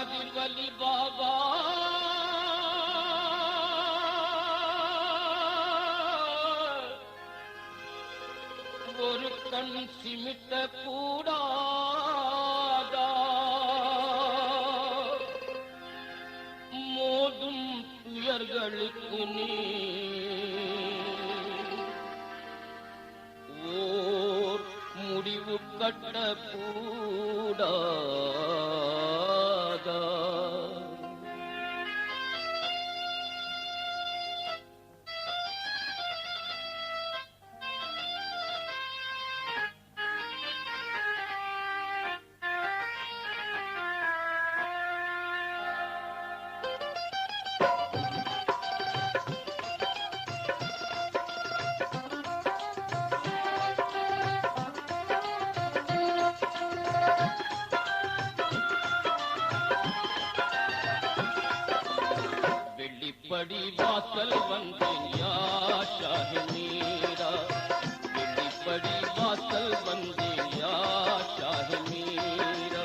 நாதிர் வலி பாபா ஒரு கண் சிமிட்ட கூடாதா மோதும் துயர்களுக்கு நீ ஓர் முடிவு கட்ட கூடாதா வெள்ளிப்படி வாசல் வந்தேன் யா ஷாஹி மீரா வெள்ளிப்படி வாசல் வந்தேன் யா ஷாஹி மீரா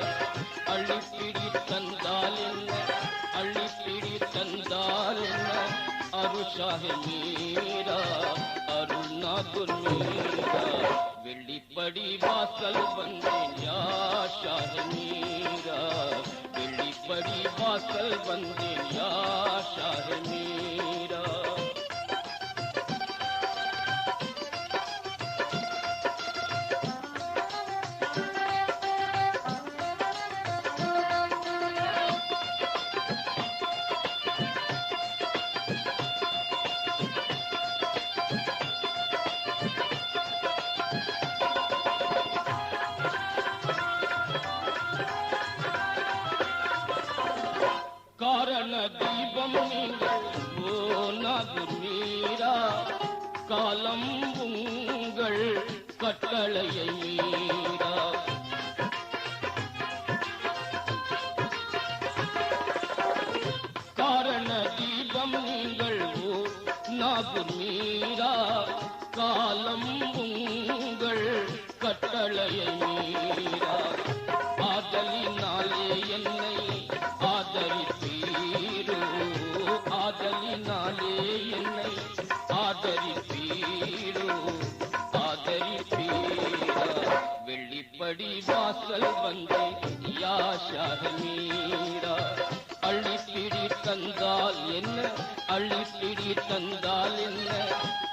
அள்ளிப்பிடி தந்தால் என்ன அள்ளிப்பிடி தந்தால் என்ன அருள் ஷாஹி மீரா அருள் நாகுர் மீரா வெள்ளிப்படி வாசல் வந்தேன் யா ஷாஹி மீரா வெள்ளிப்படி வாசல் வந்தேன் யா ஷாஹி மீரா காரண தீபம் நீங்கள் ஓ நாகுர் மீரா காலம் உங்கள் கட்டளையை மீரா காரண தீபம் நீங்கள் ஓ நாகுர் மீரா காலம் உங்கள் கட்டளையை மீரா ஆதலினாலே என்னை ஆதரிப்பீரோ ஆதலினாலே என்னை ஆதரிப்பீரோ ஆதரிப்பீரா வெள்ளிப்படி வாசல் வந்தேன் யா ஷாஹி மீரா அள்ளிப்பிடி தந்தால் என்ன அள்ளிப்பிடி தந்தால் என்ன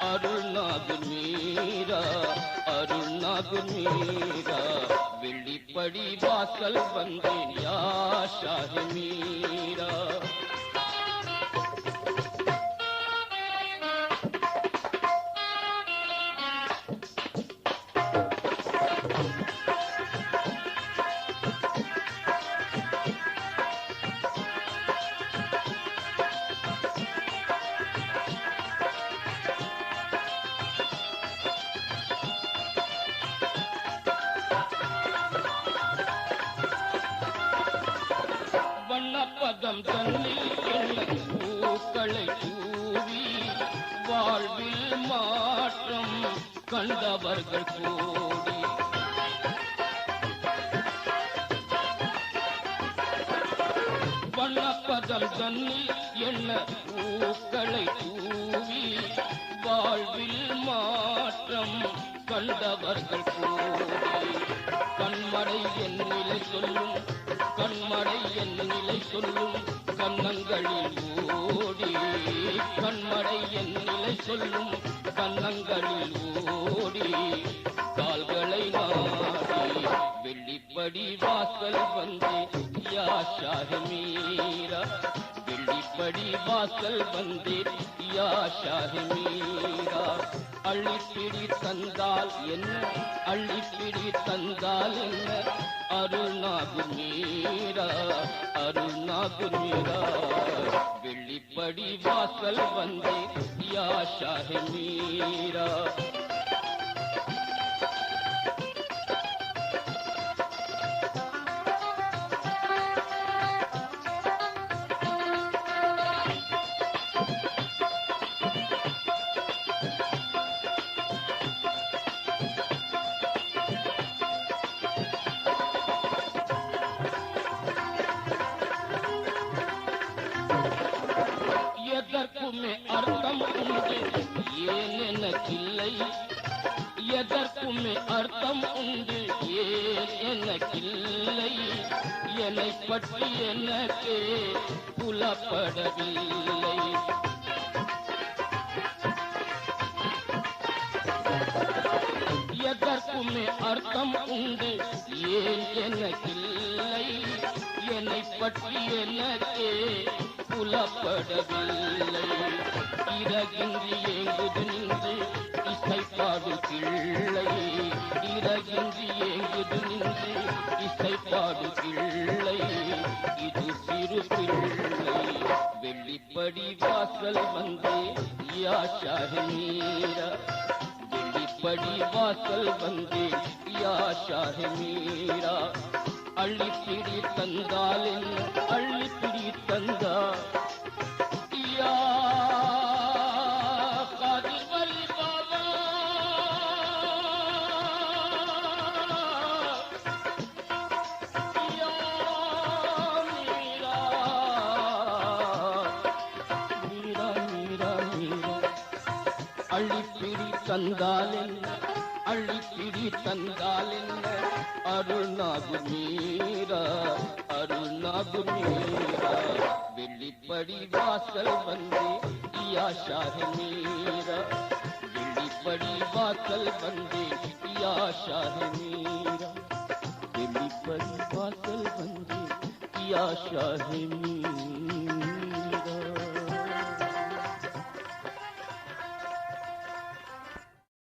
அருள் நாகுர் மீரா அருள் நாகுர் மீரா வெள்ளிப்படி வாசல் வந்தேன் யா ஷாஹி மீரா வண்ணப்பதம் தன்னில் என்ன பூக்களை தூவி வாழ்வில் மாற்றம் கண்டவர்கள் கூடி வண்ணப்பதம் தன்னில் என்ன பூக்களை தூவி வாழ்வில் மாற்றம் கண்டவர்கள் கூடி கண்மடை என் நிலை சொல்லும் கண்மடை என் நிலை சொல்லும் கன்னங்களில் ஓடி கண்மடை என் நிலை சொல்லும் கன்னங்களில் ஓடி கால்களை நாடி வெள்ளிப்படி வாசல் வந்தேன் யா ஷாஹி மீரா வெள்ளிப்படி வாசல் வந்தேன் யா ஷாஹி மீரா அள்ளிப்பிடி தந்தால் என்ன அள்ளிப்பிடி தந்தால் என்ன அருள் நாகுர் மீரா அருள் நாகுர் மீரா வெள்ளிப்படி வாசல் வந்தேன் யா ஷாஹி மீரா எதற்குமே அர்த்தம் உண்டு ஏன் எனக்கில்லை என்னை பற்றி எனக்கே புலப்படவில்லை எதற்குமே அர்த்தம் உண்டு ஏன் எனக்கில்லை என்னை பற்றி எனக்கே புலப்படவில்லை இறகின்றி ஏங்குது நின்று இசைப்பாடு கிள்ளை இறகின்றி ஏங்குது நின்று இசைப்பாடு கிள்ளை இது சிறு பிள்ளை வெள்ளிப்படி வாசல் வந்தே யா ஷாஹ்மீரா வெள்ளிப்படி வாசல் வந்தே யா ஷாஹ்மீரா அள்ளிப்பிடி தந்தால் என்ன அள்ளிப்பிடி தந்தா யா காதிர் வலி பாபா யா மீரா மீரா மீரா மீரா அள்ளிப்பிடி தந்தால் என்ன அள்ளிப்பிடி தந்தால் என்ன அருள்நாகு மீரா அருள்நாகு மீரா வெள்ளிப்படி வாசல் வந்தே யா ஷாஹ்மீரா வெள்ளிப்படி வாசல் வந்தே யா ஷாஹ்மீரா வெள்ளிப்படி வாசல் வந்தே யா ஷாஹ்மீரா